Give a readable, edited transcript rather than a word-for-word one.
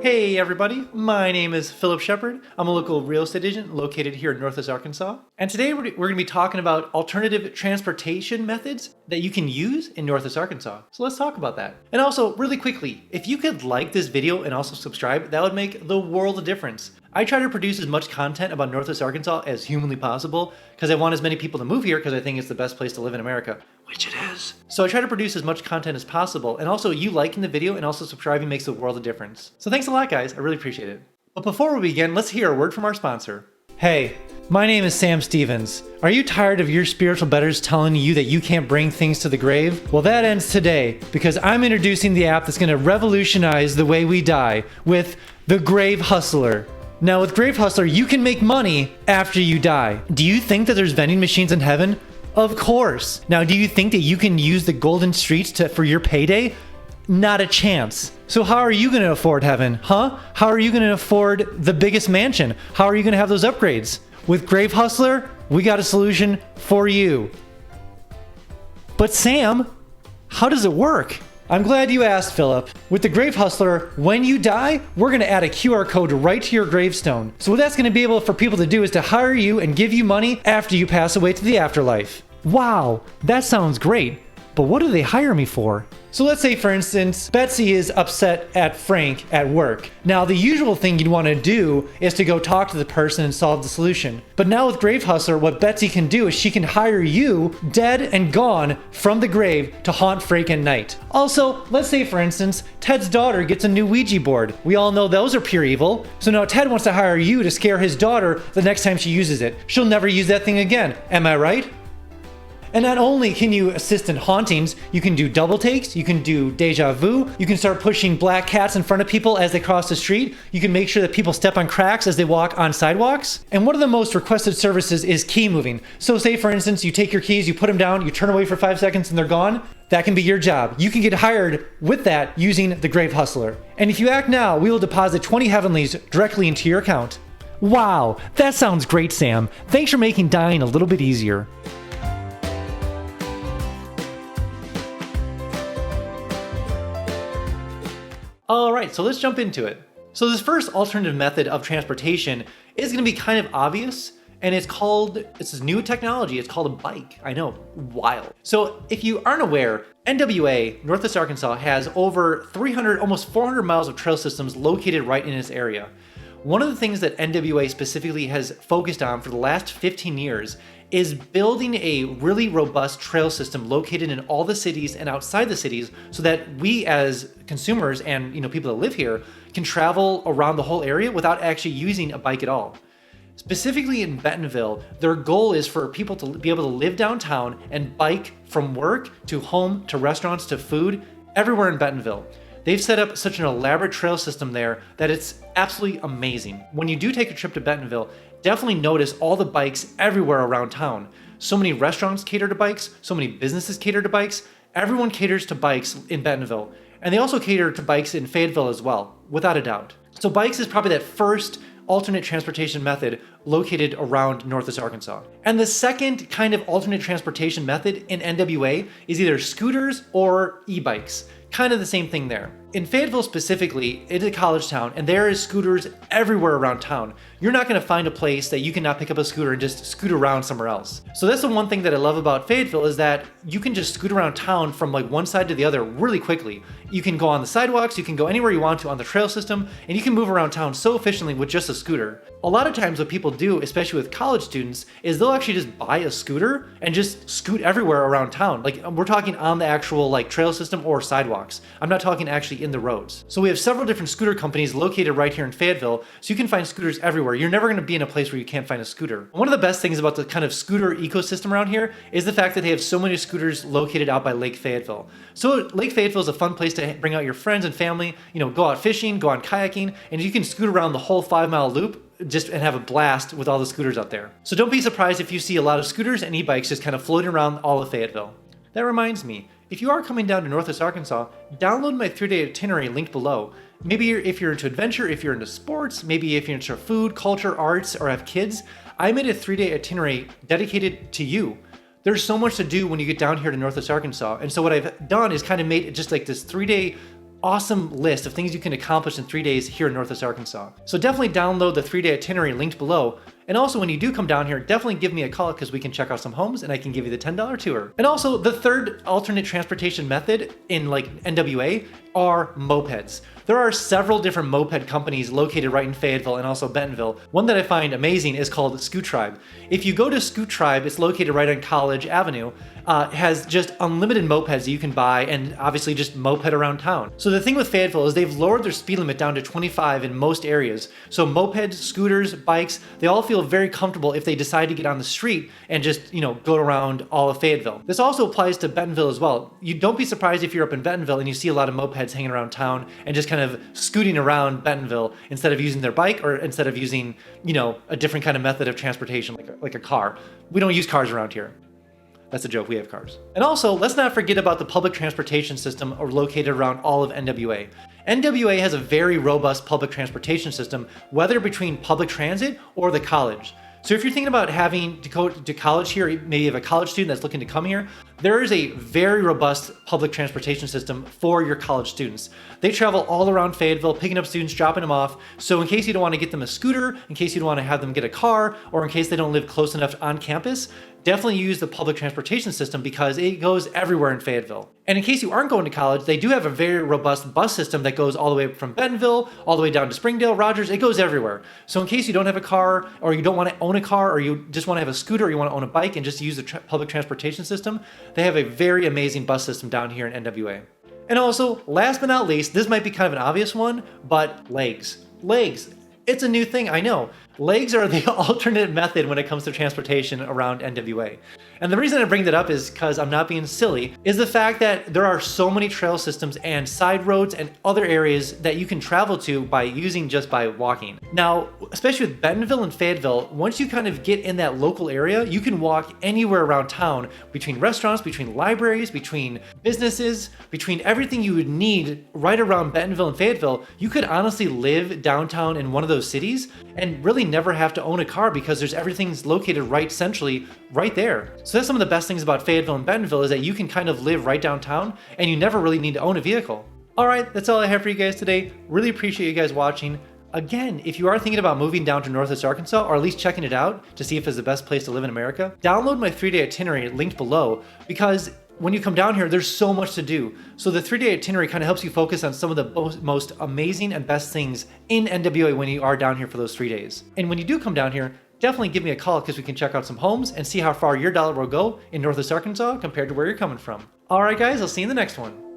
Hey everybody, my name is Philip Shepard. I'm a local real estate agent located here in Northwest Arkansas. And today we're going to be talking about alternative transportation methods that you can use in Northwest Arkansas. So let's talk about that. And also, really quickly, if you could like this video and also subscribe, that would make the world of difference. I try to produce as much content about Northwest Arkansas as humanly possible because I want as many people to move here because I think it's the best place to live in America, which it is. So I try to produce as much content as possible, and also you liking the video and also subscribing makes the world of difference. So thanks a lot, guys. I really appreciate it. But before we begin, let's hear a word from our sponsor. Hey, my name is Sam Stevens. Are you tired of your spiritual betters telling you that you can't bring things to the grave? Well, that ends today because I'm introducing the app that's going to revolutionize the way we die with the Grave Hustler. Now with Grave Hustler, you can make money after you die. Do you think that there's vending machines in heaven? Of course. Now, do you think that you can use the golden streets for your payday? Not a chance. So how are you going to afford heaven, huh? How are you going to afford the biggest mansion? How are you going to have those upgrades? With Grave Hustler, we got a solution for you. But Sam, how does it work? I'm glad you asked, Philip. With the Grave Hustler, when you die, we're going to add a QR code right to your gravestone. So what that's going to be able for people to do is to hire you and give you money after you pass away to the afterlife. Wow, that sounds great. But what do they hire me for? So let's say, for instance, Betsy is upset at Frank at work. Now, the usual thing you'd want to do is to go talk to the person and solve the solution. But now with Grave Hustler, what Betsy can do is she can hire you, dead and gone, from the grave to haunt Frank at night. Also, let's say, for instance, Ted's daughter gets a new Ouija board. We all know those are pure evil. So now Ted wants to hire you to scare his daughter the next time she uses it. She'll never use that thing again. Am I right? And not only can you assist in hauntings, you can do double takes, you can do deja vu, you can start pushing black cats in front of people as they cross the street, you can make sure that people step on cracks as they walk on sidewalks. And one of the most requested services is key moving. So say for instance, you take your keys, you put them down, you turn away for 5 seconds and they're gone. That can be your job. You can get hired with that using the Grave Hustler. And if you act now, we will deposit 20 heavenlies directly into your account. Wow, that sounds great, Sam. Thanks for making dying a little bit easier. All right, so let's jump into it. So this first alternative method of transportation is gonna be kind of obvious, and it's this new technology, it's called a bike. I know, wild. So if you aren't aware, NWA, Northwest Arkansas, has over 300, almost 400 miles of trail systems located right in its area. One of the things that NWA specifically has focused on for the last 15 years is building a really robust trail system located in all the cities and outside the cities so that we as consumers and people that live here can travel around the whole area without actually using a bike at all. Specifically in Bentonville, their goal is for people to be able to live downtown and bike from work to home to restaurants to food everywhere in Bentonville. They've set up such an elaborate trail system there that it's absolutely amazing. When you do take a trip to Bentonville, definitely notice all the bikes everywhere around town. So many restaurants cater to bikes, so many businesses cater to bikes. Everyone caters to bikes in Bentonville. And they also cater to bikes in Fayetteville as well, without a doubt. So bikes is probably that first alternate transportation method located around Northwest Arkansas. And the second kind of alternate transportation method in NWA is either scooters or e-bikes. Kind of the same thing there. In Fayetteville specifically, it's a college town, and there is scooters everywhere around town. You're not gonna find a place that you cannot pick up a scooter and just scoot around somewhere else. So that's the one thing that I love about Fayetteville is that you can just scoot around town from like one side to the other really quickly. You can go on the sidewalks, you can go anywhere you want to on the trail system, and you can move around town so efficiently with just a scooter. A lot of times what people do, especially with college students, is they'll actually just buy a scooter and just scoot everywhere around town. Like we're talking on the actual like trail system or sidewalks. I'm not talking actually in the roads. So we have several different scooter companies located right here in Fayetteville, so you can find scooters everywhere. You're never gonna be in a place where you can't find a scooter. One of the best things about the kind of scooter ecosystem around here is the fact that they have so many scooters located out by Lake Fayetteville. So Lake Fayetteville is a fun place to bring out your friends and family, go out fishing, go on kayaking, and you can scoot around the whole 5-mile loop and have a blast with all the scooters out there. So don't be surprised if you see a lot of scooters and e-bikes just kind of floating around all of Fayetteville. That reminds me, if you are coming down to Northwest Arkansas, download my 3-day itinerary linked below. Maybe if you're into adventure, if you're into sports, maybe if you're into food, culture, arts, or have kids, I made a 3-day itinerary dedicated to you. There's so much to do when you get down here to Northwest Arkansas. And so what I've done is kind of made it just like this 3-day awesome list of things you can accomplish in 3 days here in Northwest Arkansas. So definitely download the 3-day itinerary linked below. And also when you do come down here, definitely give me a call because we can check out some homes and I can give you the $10 tour. And also the third alternate transportation method in like NWA are mopeds. There are several different moped companies located right in Fayetteville and also Bentonville. One that I find amazing is called Scoot Tribe. If you go to Scoot Tribe, it's located right on College Avenue. Has just unlimited mopeds that you can buy and obviously just moped around town. So the thing with Fayetteville is they've lowered their speed limit down to 25 in most areas. So mopeds, scooters, bikes, they all feel very comfortable if they decide to get on the street and just, go around all of Fayetteville. This also applies to Bentonville as well. You don't be surprised if you're up in Bentonville and you see a lot of mopeds hanging around town and just kind of scooting around Bentonville instead of using their bike or instead of using, a different kind of method of transportation like a car. We don't use cars around here. That's a joke, we have cars. And also, let's not forget about the public transportation system located around all of NWA. NWA has a very robust public transportation system, whether between public transit or the college. So if you're thinking about having to go to college here, maybe you have a college student that's looking to come here, there is a very robust public transportation system for your college students. They travel all around Fayetteville, picking up students, dropping them off. So in case you don't want to get them a scooter, in case you don't want to have them get a car, or in case they don't live close enough on campus, definitely use the public transportation system because it goes everywhere in Fayetteville. And in case you aren't going to college, they do have a very robust bus system that goes all the way from Bentonville, all the way down to Springdale, Rogers, it goes everywhere. So in case you don't have a car, or you don't want to own a car, or you just want to have a scooter, or you want to own a bike and just use the public transportation system, they have a very amazing bus system down here in NWA. And also, last but not least, this might be kind of an obvious one, but legs. Legs. It's a new thing, I know. Legs are the alternate method when it comes to transportation around NWA. And the reason I bring that up is because I'm not being silly, is the fact that there are so many trail systems and side roads and other areas that you can travel to by using just by walking. Now, especially with Bentonville and Fayetteville, once you kind of get in that local area, you can walk anywhere around town between restaurants, between libraries, between businesses, between everything you would need right around Bentonville and Fayetteville. You could honestly live downtown in one of those cities and really never have to own a car because everything's located right centrally right there. So that's some of the best things about Fayetteville and Bentonville is that you can kind of live right downtown and you never really need to own a vehicle. All right, that's all I have for you guys today. Really appreciate you guys watching. Again, if you are thinking about moving down to Northwest Arkansas or at least checking it out to see if it's the best place to live in America, download my 3-day itinerary linked below because when you come down here, there's so much to do. So the 3-day itinerary kind of helps you focus on some of the most amazing and best things in NWA when you are down here for those 3 days. And when you do come down here, definitely give me a call because we can check out some homes and see how far your dollar will go in Northwest Arkansas compared to where you're coming from. All right, guys, I'll see you in the next one.